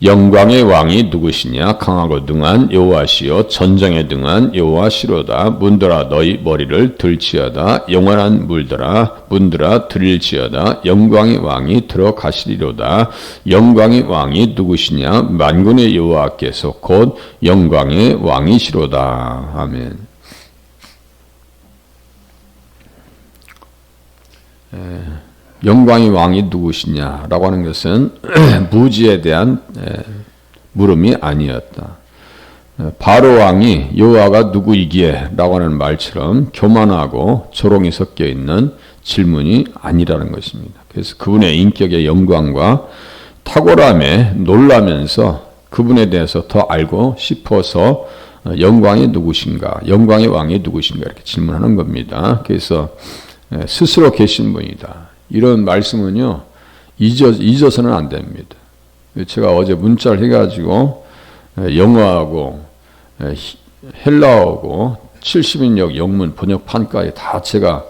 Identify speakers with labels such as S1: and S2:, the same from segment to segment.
S1: 영광의 왕이 누구시냐? 강하고 능한 여호와시요 전쟁에 등한 여호와시로다. 문들아 너희 머리를 들지어다. 영원한 문들아 들일지어다. 영광의 왕이 들어가시리로다. 영광의 왕이 누구시냐? 만군의 여호와께서 곧 영광의 왕이시로다. 아멘. 영광의 왕이 누구시냐라고 하는 것은 무지에 대한 물음이 아니었다. 바로 왕이 여호와가 누구이기에 라고 하는 말처럼 교만하고 조롱이 섞여 있는 질문이 아니라는 것입니다. 그래서 그분의 인격의 영광과 탁월함에 놀라면서 그분에 대해서 더 알고 싶어서 영광이 누구신가, 영광의 왕이 누구신가 이렇게 질문하는 겁니다. 그래서 스스로 계신 분이다. 이런 말씀은요, 잊어서는 안 됩니다. 제가 어제 문자를 해가지고, 영어하고, 헬라어하고, 70인역 영문 번역판까지 다 제가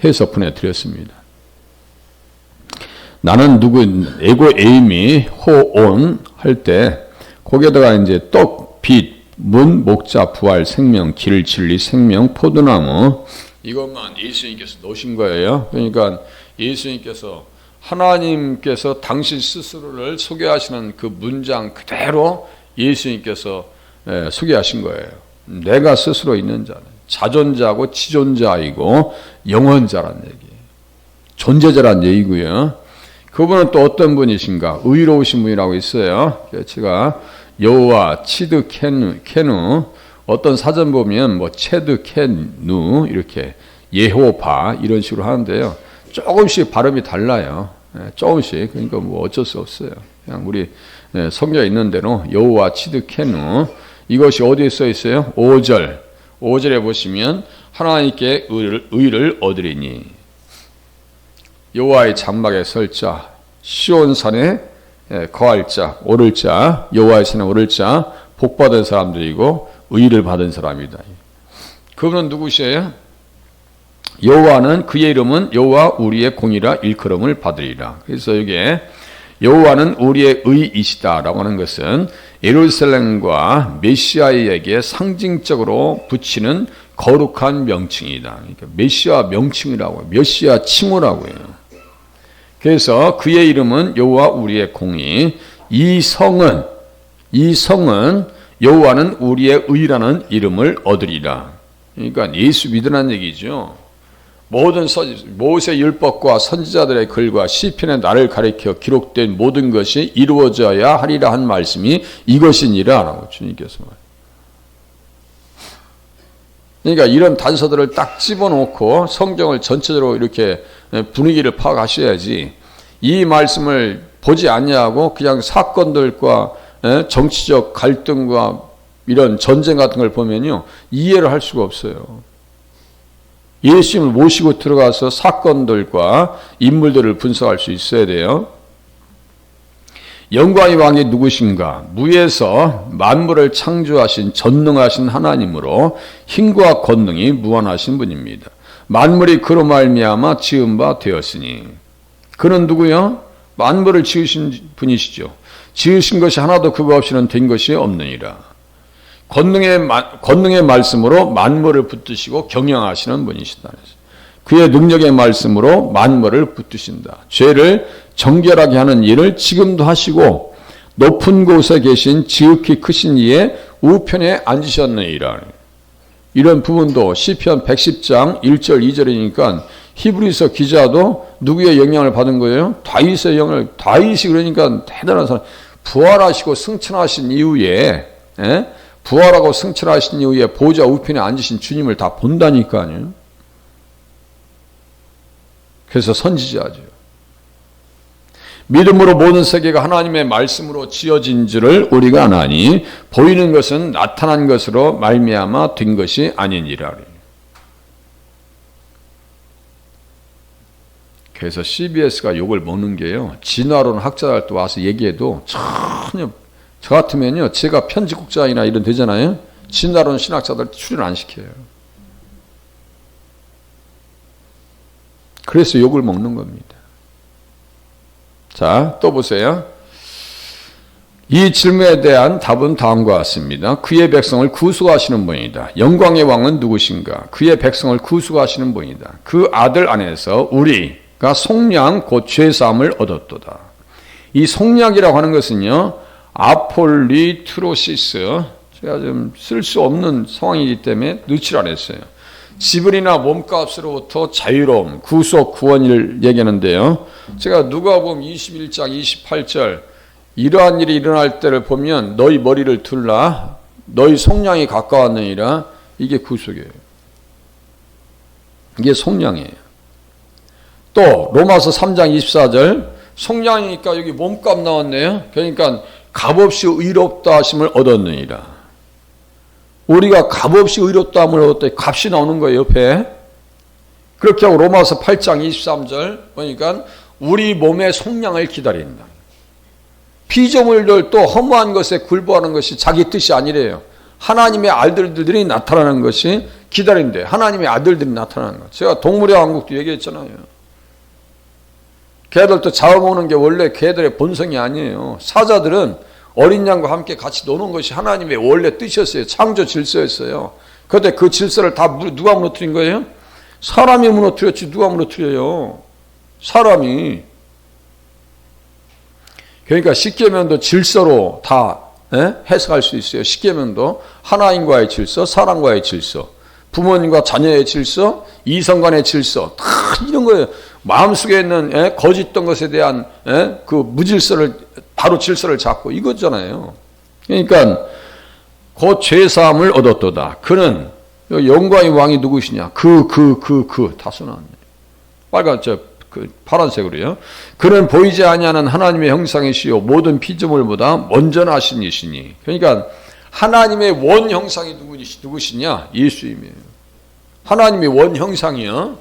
S1: 해서 보내드렸습니다. 나는 에고 에이미, 호온 할 때, 거기에다가 이제 떡, 빛, 문, 목자, 부활, 생명, 길, 진리, 생명, 포도나무, 이것만 예수님께서 놓으신 거예요. 그러니까 예수님께서 하나님께서 당신 스스로를 소개하시는 그 문장 그대로 예수님께서 소개하신 거예요. 내가 스스로 있는 자는 자존자고 지존자이고 영원자란 얘기예요. 존재자란 얘기고요. 그분은 또 어떤 분이신가? 의로우신 분이라고 있어요. 제가 여호와 치드 케누 어떤 사전 보면 뭐 체드 켄누 이렇게 예호바 이런 식으로 하는데요. 조금씩 발음이 달라요. 조금씩. 그러니까 뭐 어쩔 수 없어요. 그냥 우리 성경에 있는 대로 여호와 치드 켄누 이것이 어디에 써 있어요? 5절에 보시면 하나님께 의를 얻으리니 여호와의 장막에 설 자 시온산에 거할 자 오를 자 여호와의 산에 오를 자 복받은 사람들이고 의를 받은 사람이다. 그분은 누구시에요? 여호와는 그의 이름은 여호와 우리의 공이라 일컬음을 받으리라. 그래서 이게 여호와는 우리의 의이시다라고 하는 것은 예루살렘과 메시아에게 상징적으로 붙이는 거룩한 명칭이다. 그러니까 메시아 명칭이라고 메시아 칭호라고 해요. 그래서 그의 이름은 여호와 우리의 공이 이 성은 여호와는 우리의 의라는 이름을 얻으리라. 그러니까 예수 믿으라는 얘기죠. 모든 모세 율법과 선지자들의 글과 시편의 나를 가리켜 기록된 모든 것이 이루어져야 하리라 한 말씀이 이것이니라 라고 주님께서 말해요. 그러니까 이런 단서들을 딱 집어넣고 성경을 전체적으로 이렇게 분위기를 파악하셔야지 이 말씀을 보지 않냐고 그냥 사건들과 정치적 갈등과 이런 전쟁 같은 걸 보면요 이해를 할 수가 없어요. 예수님을 모시고 들어가서 사건들과 인물들을 분석할 수 있어야 돼요. 영광의 왕이 누구신가? 무에서 만물을 창조하신 전능하신 하나님으로 힘과 권능이 무한하신 분입니다. 만물이 그로 말미암아 지은 바 되었으니 그는 누구요? 만물을 지으신 분이시죠. 지으신 것이 하나도 그거 없이는 된 것이 없느니라. 권능의 말씀으로 만물을 붙드시고 경영하시는 분이시다. 그의 능력의 말씀으로 만물을 붙드신다. 죄를 정결하게 하는 일을 지금도 하시고 높은 곳에 계신 지극히 크신 이의 우편에 앉으셨느니라. 이런 부분도 시편 110장 1절 2절이니까 히브리서 기자도 누구의 영향을 받은 거예요? 다윗의 영향을. 다윗이 그러니까 대단한 사람. 부활하시고 승천하신 이후에 부활하고 승천하신 이후에 보좌 우편에 앉으신 주님을 다 본다니까요. 그래서 선지자죠. 믿음으로 모든 세계가 하나님의 말씀으로 지어진 줄을 우리가 아나니 보이는 것은 나타난 것으로 말미암아 된 것이 아니니라. 그래서 CBS가 욕을 먹는 게요. 진화론 학자들 또 와서 얘기해도 전혀 저 같으면요, 제가 편집국장이나 이런 되잖아요. 진화론 신학자들 출연 안 시켜요. 그래서 욕을 먹는 겁니다. 자, 또 보세요. 이 질문에 대한 답은 다음과 같습니다. 그의 백성을 구속하시는 분이다. 영광의 왕은 누구신가? 그의 백성을 구속하시는 분이다. 그 아들 안에서 우리가 속량 곧 죄사함을 얻었도다. 이 속량이라고 하는 것은요, 아폴리트로시스, 제가 좀 쓸 수 없는 상황이기 때문에 넣지를 않았어요. 지불이나 몸값으로부터 자유로움, 구속, 구원을 얘기하는데요. 제가 누가복음 21장 28절 이러한 일이 일어날 때를 보면 너희 머리를 들라 너희 속량이 가까웠느니라. 이게 구속이에요. 이게 속량이에요. 또 로마서 3장 24절 속량이니까 여기 몸값 나왔네요. 그러니까 값없이 의롭다 하심을 얻었느니라. 우리가 값없이 의롭다 함을 얻었더니 값이 나오는 거예요. 옆에. 그렇게 하고 로마서 8장 23절 보니까 우리 몸의 속량을 기다린다. 피조물들 또 허무한 것에 굴복하는 것이 자기 뜻이 아니래요. 하나님의 아들들이 나타나는 것이 기다린대. 하나님의 아들들이 나타나는 것. 제가 동물의 왕국도 얘기했잖아요. 개들도 잡아먹는 게 원래 개들의 본성이 아니에요. 사자들은 어린 양과 함께 같이 노는 것이 하나님의 원래 뜻이었어요. 창조 질서였어요. 그런데 그 질서를 다 누가 무너뜨린 거예요? 사람이 무너뜨렸지 누가 무너뜨려요? 사람이. 그러니까 십계명도 질서로 다 해석할 수 있어요. 십계명도 하나님과의 질서, 사람과의 질서, 부모님과 자녀의 질서, 이성 간의 질서, 다 이런 거예요. 마음속에 있는 거짓된 것에 대한 그 무질서를 바로 질서를 잡고 이거잖아요. 그러니까 그 죄사함을 얻었도다. 그는 영광의 왕이 누구시냐? 다 써놨네. 빨간 파란색으로요. 그는 보이지 아니하는 하나님의 형상이시요 모든 피조물보다 먼저 나신 이시니. 그러니까 하나님의 원 형상이 누구시냐? 예수님이에요. 하나님의 원 형상이요.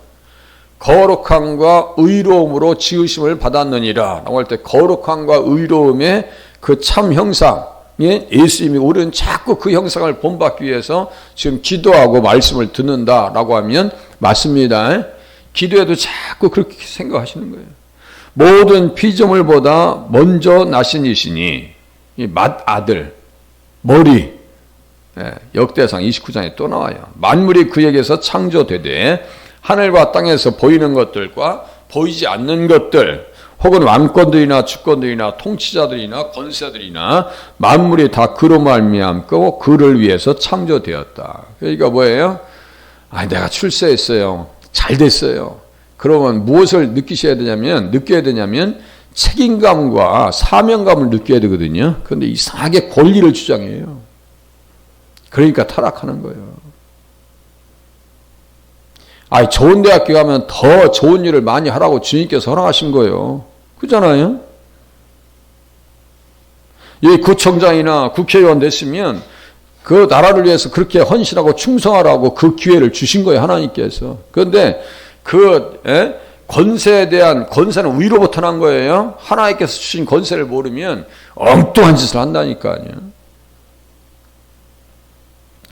S1: 거룩함과 의로움으로 지으심을 받았느니라 라고 할 때 거룩함과 의로움의 그 참 형상 예수님이 우리는 자꾸 그 형상을 본받기 위해서 지금 기도하고 말씀을 듣는다라고 하면 맞습니다. 기도해도 자꾸 그렇게 생각하시는 거예요. 모든 피조물보다 먼저 나신 이시니 맏아들 머리 역대상 29장에 또 나와요. 만물이 그에게서 창조되되 하늘과 땅에서 보이는 것들과 보이지 않는 것들 혹은 왕권들이나 주권들이나 통치자들이나 권세들이나 만물이 다 그로 말미암고 그를 위해서 창조되었다. 그러니까 뭐예요? 내가 출세했어요. 잘 됐어요. 그러면 무엇을 느껴야 되냐면 책임감과 사명감을 느껴야 되거든요. 그런데 이상하게 권리를 주장해요. 그러니까 타락하는 거예요. 좋은 대학교 가면 더 좋은 일을 많이 하라고 주님께서 허락하신 거예요. 그렇잖아요? 이 구청장이나 국회의원 됐으면 그 나라를 위해서 그렇게 헌신하고 충성하라고 그 기회를 주신 거예요. 하나님께서. 그런데 그 권세에 대한 권세는 위로부터 난 거예요. 하나님께서 주신 권세를 모르면 엉뚱한 짓을 한다니까요.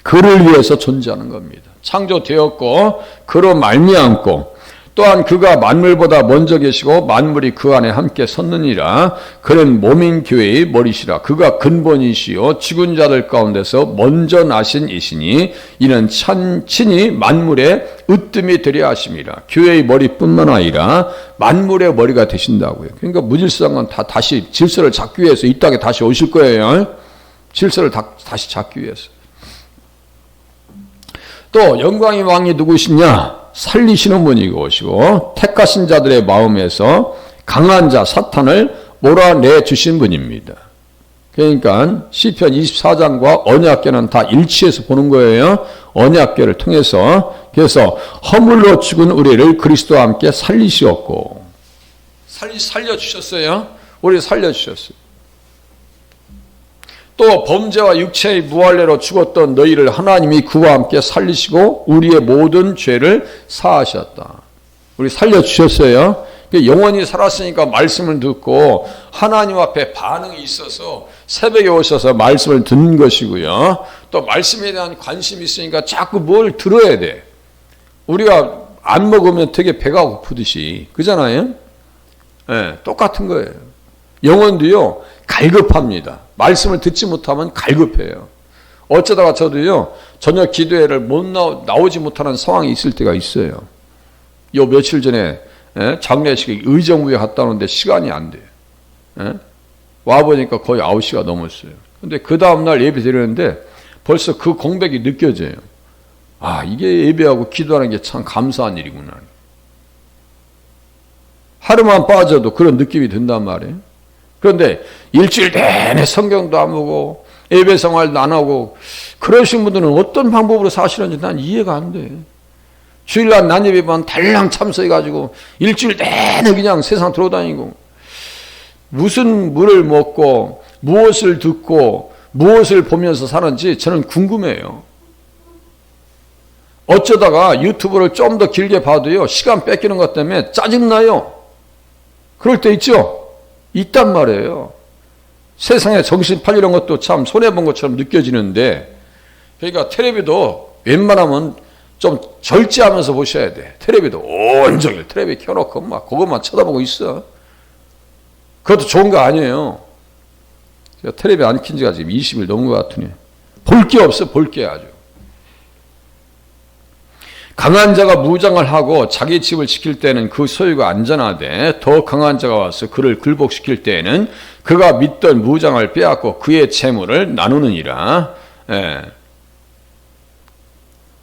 S1: 그를 위해서 존재하는 겁니다. 창조되었고 그로 말미암고 또한 그가 만물보다 먼저 계시고 만물이 그 안에 함께 섰느니라. 그는 몸인 교회의 머리시라. 그가 근본이시요 죽은 자들 가운데서 먼저 나신 이시니 이는 친히 만물의 으뜸이 되려 하심이라. 교회의 머리뿐만 아니라 만물의 머리가 되신다고요. 그러니까 무질서한 건 다 다시 질서를 잡기 위해서 이 땅에 다시 오실 거예요. 질서를 다시 잡기 위해서. 또 영광의 왕이 누구시냐? 살리시는 분이 오시고 택하신 자들의 마음에서 강한 자 사탄을 몰아내 주신 분입니다. 그러니까 시편 24장과 언약궤는 다 일치해서 보는 거예요. 언약궤를 통해서. 그래서 허물로 죽은 우리를 그리스도와 함께 살리시었고 살려주셨어요. 우리 살려주셨어요. 또 범죄와 육체의 무할례로 죽었던 너희를 하나님이 그와 함께 살리시고 우리의 모든 죄를 사하셨다. 우리 살려주셨어요. 영원히 살았으니까 말씀을 듣고 하나님 앞에 반응이 있어서 새벽에 오셔서 말씀을 듣는 것이고요. 또 말씀에 대한 관심이 있으니까 자꾸 뭘 들어야 돼. 우리가 안 먹으면 되게 배가 고프듯이. 그잖아요? 똑같은 거예요. 영혼도요 갈급합니다. 말씀을 듣지 못하면 갈급해요. 어쩌다가 저도요, 저녁 기도회를 못 나오지 못하는 상황이 있을 때가 있어요. 요 며칠 전에 장례식에 의정부에 갔다 오는데 시간이 안 돼요. 와보니까 거의 9시가 넘었어요. 근데 그 다음날 예배 드리는데 벌써 그 공백이 느껴져요. 아, 이게 예배하고 기도하는 게 참 감사한 일이구나. 하루만 빠져도 그런 느낌이 든단 말이에요. 그런데 일주일 내내 성경도 안 보고 예배 생활도 안 하고 그러신 분들은 어떤 방법으로 사시는지 난 이해가 안 돼. 주일날 난예배만 달랑 참석해가지고 일주일 내내 그냥 세상 돌아다니고 무슨 물을 먹고 무엇을 듣고 무엇을 보면서 사는지 저는 궁금해요. 어쩌다가 유튜브를 좀 더 길게 봐도요, 시간 뺏기는 것 때문에 짜증나요. 그럴 때 있죠? 있단 말이에요. 세상에 정신 팔리는 것도 참 손해본 것처럼 느껴지는데, 그러니까 텔레비도 웬만하면 좀 절제하면서 보셔야 돼. 텔레비도 온종일 텔레비 켜놓고 막 그것만 쳐다보고 있어. 그것도 좋은 거 아니에요. 제가 텔레비 안 킨 지가 지금 20일 넘은 것 같으니. 볼 게 없어, 볼 게 아주. 강한 자가 무장을 하고 자기 집을 지킬 때는 그 소유가 안전하되 더 강한 자가 와서 그를 굴복시킬 때에는 그가 믿던 무장을 빼앗고 그의 재물을 나누느니라. 예.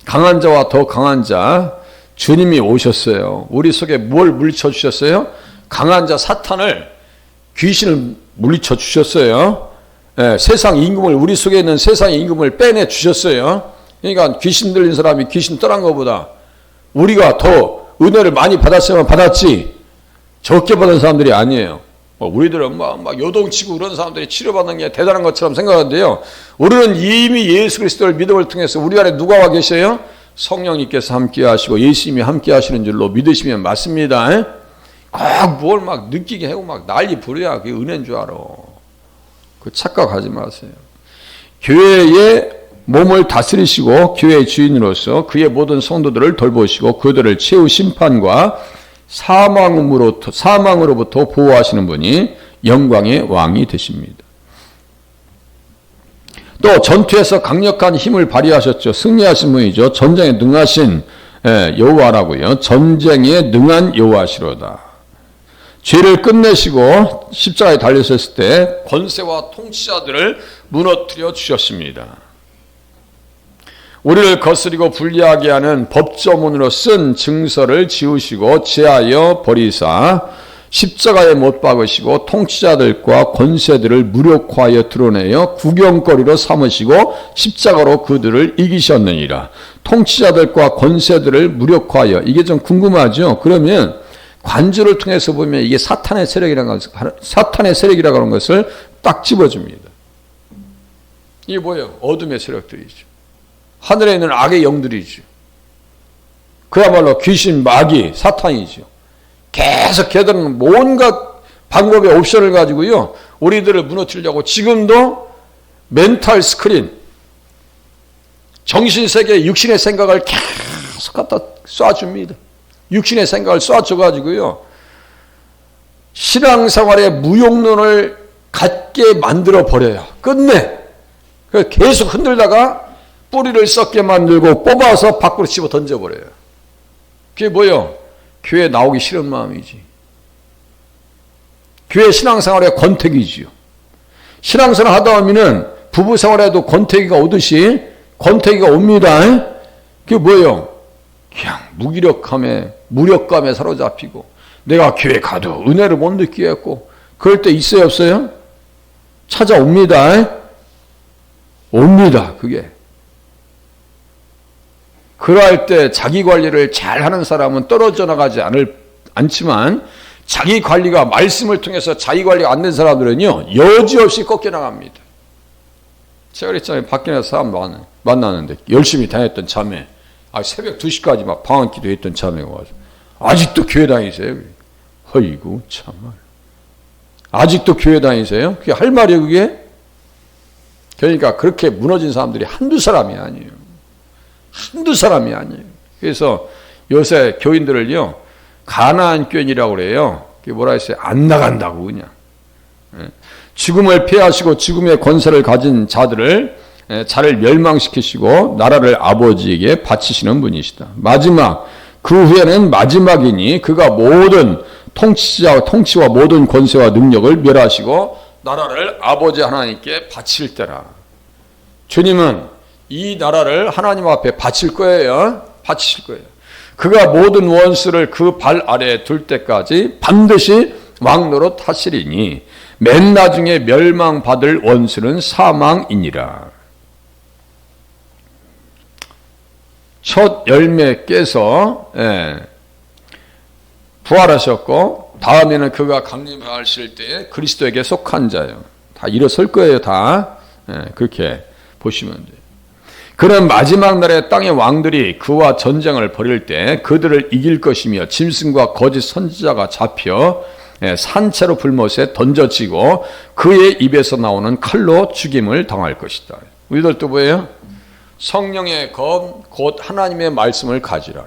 S1: 강한 자와 더 강한 자, 주님이 오셨어요. 우리 속에 뭘 물리쳐 주셨어요? 강한 자 사탄을, 귀신을 물리쳐 주셨어요. 예, 세상 임금을, 우리 속에 있는 세상의 임금을 빼내 주셨어요. 그러니까 귀신 들린 사람이 귀신 떠난 것보다 우리가 더 은혜를 많이 받았으면 받았지 적게 받은 사람들이 아니에요. 우리들은 막 요동치고 그런 사람들이 치료받는 게 대단한 것처럼 생각하는데요. 우리는 이미 예수 그리스도를 믿음을 통해서 우리 안에 누가 와 계셔요? 성령님께서 함께 하시고 예수님이 함께 하시는 줄로 믿으시면 맞습니다. 꼭 뭘 막 느끼게 하고 막 난리 부려야 그게 은혜인 줄 알아. 그 착각하지 마세요. 교회의 몸을 다스리시고 교회의 주인으로서 그의 모든 성도들을 돌보시고 그들을 최후 심판과 사망으로부터 보호하시는 분이 영광의 왕이 되십니다. 또 전투에서 강력한 힘을 발휘하셨죠. 승리하신 분이죠. 전쟁에 능하신 여호와라고요. 전쟁에 능한 여호와시로다. 죄를 끝내시고 십자가에 달리셨을 때 권세와 통치자들을 무너뜨려 주셨습니다. 우리를 거스리고 불리하게 하는 법조문으로 쓴 증서를 지우시고 제하여 버리사 십자가에 못 박으시고 통치자들과 권세들을 무력화하여 드러내어 구경거리로 삼으시고 십자가로 그들을 이기셨느니라. 통치자들과 권세들을 무력화하여, 이게 좀 궁금하죠? 그러면 관주를 통해서 보면 이게 사탄의 세력이라고 하는 것을 딱 집어줍니다. 이게 뭐예요? 어둠의 세력들이죠. 하늘에 있는 악의 영들이죠. 그야말로 귀신, 마귀, 사탄이죠. 계속 걔들은 온갖 방법의 옵션을 가지고요, 우리들을 무너뜨리려고 지금도 멘탈 스크린, 정신세계, 육신의 생각을 계속 갖다 쏴줍니다. 육신의 생각을 쏴줘가지고요, 신앙생활의 무용론을 갖게 만들어버려요. 끝내. 계속 흔들다가 뿌리를 썩게 만들고 뽑아서 밖으로 집어 던져버려요. 그게 뭐예요? 교회 나오기 싫은 마음이지. 교회 신앙생활의 권태기지요. 신앙생활 하다 보면은 부부생활에도 권태기가 오듯이 권태기가 옵니다. 그게 뭐예요? 그냥 무력감에 사로잡히고 내가 교회 가도 은혜를 못 느끼겠고 그럴 때 있어요, 없어요? 찾아옵니다. 옵니다, 그게. 그럴 때 자기 관리를 잘하는 사람은 떨어져 나가지 않지만 자기 관리가 말씀을 통해서 자기 관리가 안 된 사람들은요, 여지없이 꺾여 나갑니다. 제가 그랬잖아요. 밖에 나서 사람 만나는데 열심히 다녔던 자매, 새벽 2시까지 막 방언 기도했던 자매가 와서 아직도 교회 다니세요? 어이구 참말. 아직도 교회 다니세요? 그게 할 말이에요, 그게? 그러니까 그렇게 무너진 사람들이 한두 사람이 아니에요. 한두 사람이 아니에요. 그래서 요새 교인들을요, 가나안 교인이라고 그래요. 그게 뭐라 했어요? 안 나간다고 그냥. 죽음을 피하시고 죽음의 권세를 가진 자들을 멸망시키시고 나라를 아버지에게 바치시는 분이시다. 마지막 그 후에는 마지막이니 그가 모든 통치와 모든 권세와 능력을 멸하시고 나라를 아버지 하나님께 바칠 때라. 주님은 이 나라를 하나님 앞에 바칠 거예요. 바치실 거예요. 그가 모든 원수를 그 발 아래에 둘 때까지 반드시 왕노릇 하시리니 맨 나중에 멸망받을 원수는 사망이니라. 첫 열매 깨서 부활하셨고 다음에는 그가 강림하실 때 그리스도에게 속한 자예요. 다 일어설 거예요. 다 그렇게 보시면 돼요. 그는 마지막 날에 땅의 왕들이 그와 전쟁을 벌일 때 그들을 이길 것이며 짐승과 거짓 선지자가 잡혀 산채로 불못에 던져지고 그의 입에서 나오는 칼로 죽임을 당할 것이다. 우리들 또 뭐예요? 성령의 검 곧 하나님의 말씀을 가지라.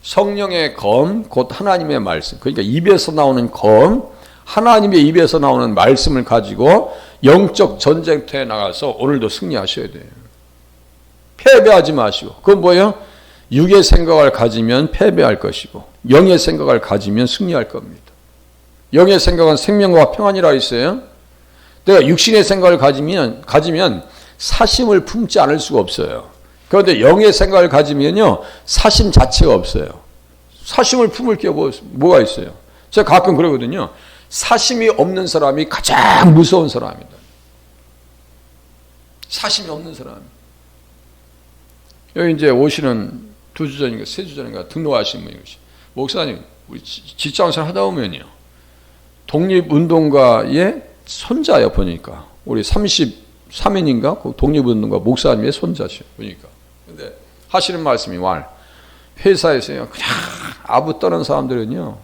S1: 성령의 검 곧 하나님의 말씀. 그러니까 입에서 나오는 검, 하나님의 입에서 나오는 말씀을 가지고 영적 전쟁터에 나가서 오늘도 승리하셔야 돼요. 패배하지 마시고. 그건 뭐예요? 육의 생각을 가지면 패배할 것이고 영의 생각을 가지면 승리할 겁니다. 영의 생각은 생명과 평안이라 있어요. 내가 육신의 생각을 가지면 사심을 품지 않을 수가 없어요. 그런데 영의 생각을 가지면요 사심 자체가 없어요. 사심을 품을 게 뭐가 있어요? 제가 가끔 그러거든요. 사심이 없는 사람이 가장 무서운 사람이다. 사심이 없는 사람. 여기 이제 오시는 2주 전인가 3주 전인가 등록하신 분이 목사님 우리 직장생활 하다 보면요 독립운동가의 손자예요. 보니까 우리 33인인가 그 독립운동가 목사님의 손자죠. 보니까 근데 하시는 말씀이 회사에서요 그냥 아부 떠는 사람들은요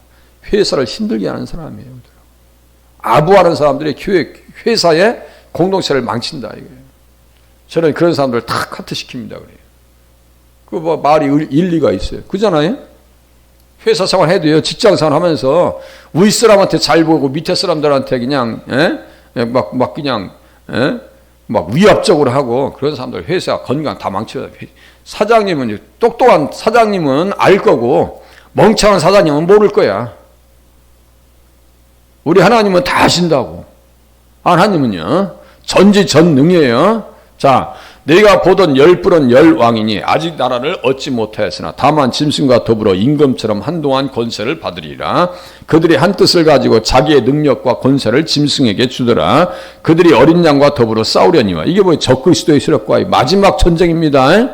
S1: 회사를 힘들게 하는 사람이에요. 아부하는 사람들이 회사의 공동체를 망친다 이거예요. 저는 그런 사람들을 다 카트시킵니다. 그래요. 그 뭐 말이 일리가 있어요. 그잖아요. 회사 생활 해도요 직장 생활 하면서 위 사람한테 잘 보고 밑에 사람들한테 그냥 막 위압적으로 하고 그런 사람들 회사 건강 다 망쳐요. 사장님은 똑똑한 사장님은 알 거고 멍청한 사장님은 모를 거야. 우리 하나님은 다 아신다고. 하나님은요 전지전능이에요. 자, 내가 보던 열불은 열왕이니 아직 나라를 얻지 못하였으나 다만 짐승과 더불어 임금처럼 한동안 권세를 받으리라. 그들이 한 뜻을 가지고 자기의 능력과 권세를 짐승에게 주더라. 그들이 어린 양과 더불어 싸우려니와. 이게 뭐예요? 적그리스도의 세력과의 마지막 전쟁입니다.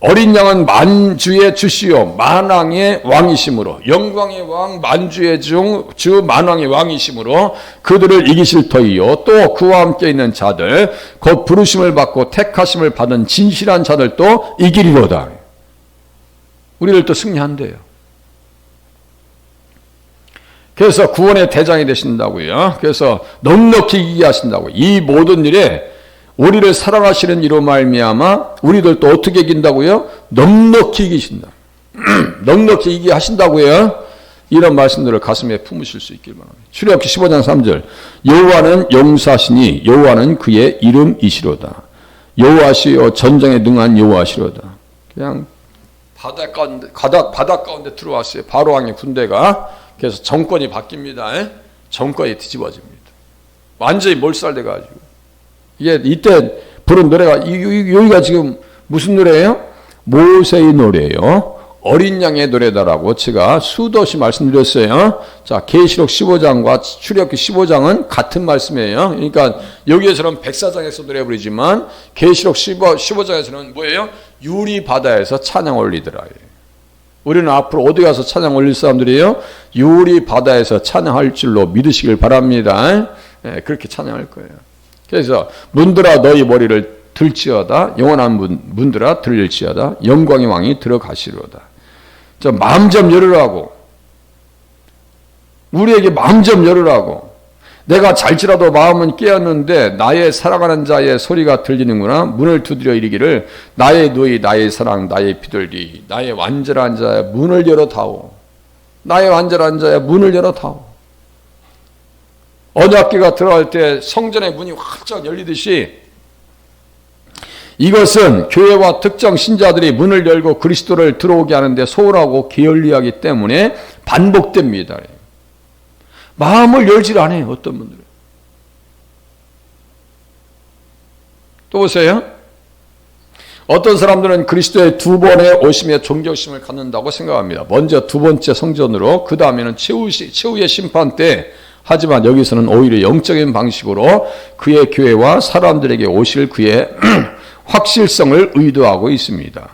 S1: 어린 양은 만주의 주시요 만왕의 왕이심으로 영광의 왕 만주의 주 만왕의 왕이심으로 그들을 이기실 터이요 또 그와 함께 있는 자들 곧 부르심을 받고 택하심을 받은 진실한 자들도 이기리로다. 우리들도 승리한대요. 그래서 구원의 대장이 되신다고요. 그래서 넉넉히 이기게 하신다고. 이 모든 일에 우리를 사랑하시는 이로 말미암아 우리들도 어떻게 이긴다고요? 넉넉히 이기신다. 넉넉히 이기게 하신다고요. 이런 말씀들을 가슴에 품으실 수 있길 바랍니다. 출애굽기 15장 3절 여호와는 용사시니 여호와는 그의 이름이시로다. 여호와시여 전쟁에 능한 여호와시로다. 그냥 바닷 가운데 들어왔어요. 바로왕의 군대가. 그래서 정권이 바뀝니다. 정권이 뒤집어집니다. 완전히 몰살돼가지고. 이게 이때 부른 노래가 여기가 지금 무슨 노래예요? 모세의 노래예요. 어린 양의 노래다라고 제가 수도시 말씀드렸어요. 자, 계시록 15장과 출애굽기 15장은 같은 말씀이에요. 그러니까 여기에서는 백사장에서 노래 부르지만 계시록 15장에서는 뭐예요? 유리 바다에서 찬양 올리더라. 우리는 앞으로 어디 가서 찬양 올릴 사람들이에요? 유리 바다에서 찬양할 줄로 믿으시길 바랍니다. 그렇게 찬양할 거예요. 그래서 문들아 너희 머리를 들지어다 영원한 문들아 들릴지어다 영광의 왕이 들어가시로다. 저 마음 좀 열으라고. 우리에게 마음 좀 열으라고. 내가 잘지라도 마음은 깨었는데 나의 사랑하는 자의 소리가 들리는구나. 문을 두드려 이르기를 나의 누이 나의 사랑 나의 비둘기 나의 완전한 자의 문을 열어다오. 나의 완전한 자의 문을 열어다오. 언약궤가 들어갈 때 성전의 문이 활짝 열리듯이 이것은 교회와 특정 신자들이 문을 열고 그리스도를 들어오게 하는데 소홀하고 게을리하기 때문에 반복됩니다. 마음을 열질 않아요. 어떤 분들은. 또 보세요. 어떤 사람들은 그리스도의 두 번의 오심에 존경심을 갖는다고 생각합니다. 먼저 두 번째 성전으로, 그 다음에는 최후의 심판 때, 하지만 여기서는 오히려 영적인 방식으로 그의 교회와 사람들에게 오실 그의 확실성을 의도하고 있습니다.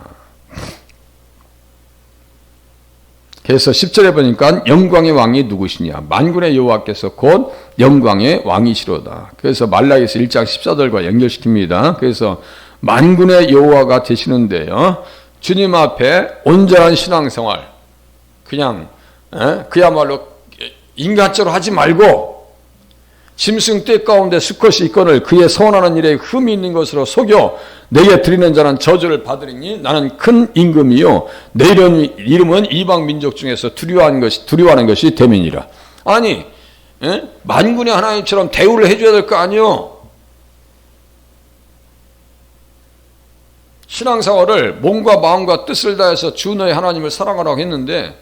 S1: 그래서 10절에 보니까 영광의 왕이 누구시냐? 만군의 여호와께서 곧 영광의 왕이시로다. 그래서 말라기서 1장 14절과 연결시킵니다. 그래서 만군의 여호와가 되시는데요, 주님 앞에 온전한 신앙생활, 그냥 그야말로 인간적으로 하지 말고 짐승 떼 가운데 수컷이 있거늘 그의 선하는 일에 흠이 있는 것으로 속여 내게 드리는 자는 저주를 받으리니 나는 큰 임금이요 내 이름은 이방 민족 중에서 두려워하는 것이 대민이라. 아니, 만군의 하나님처럼 대우를 해줘야 될 거 아니요. 신앙생활을 몸과 마음과 뜻을 다해서 주 너의 하나님을 사랑하라고 했는데,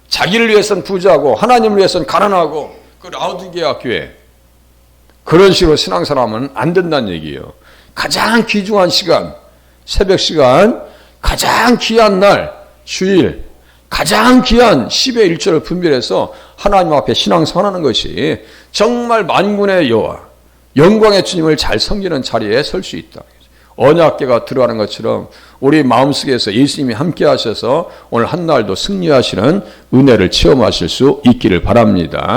S1: 자기를 위해서는 부자고 하나님을 위해서는 가난하고, 그 라우디게아 교회 그런 식으로 신앙생활하면 안 된다는 얘기예요. 가장 귀중한 시간, 새벽 시간, 가장 귀한 날, 주일, 가장 귀한 10의 1조를 분별해서 하나님 앞에 신앙생활하는 것이 정말 만군의 여호와, 영광의 주님을 잘 섬기는 자리에 설 수 있다. 언약궤가 들어가는 것처럼 우리 마음속에서 예수님이 함께 하셔서 오늘 한날도 승리하시는 은혜를 체험하실 수 있기를 바랍니다.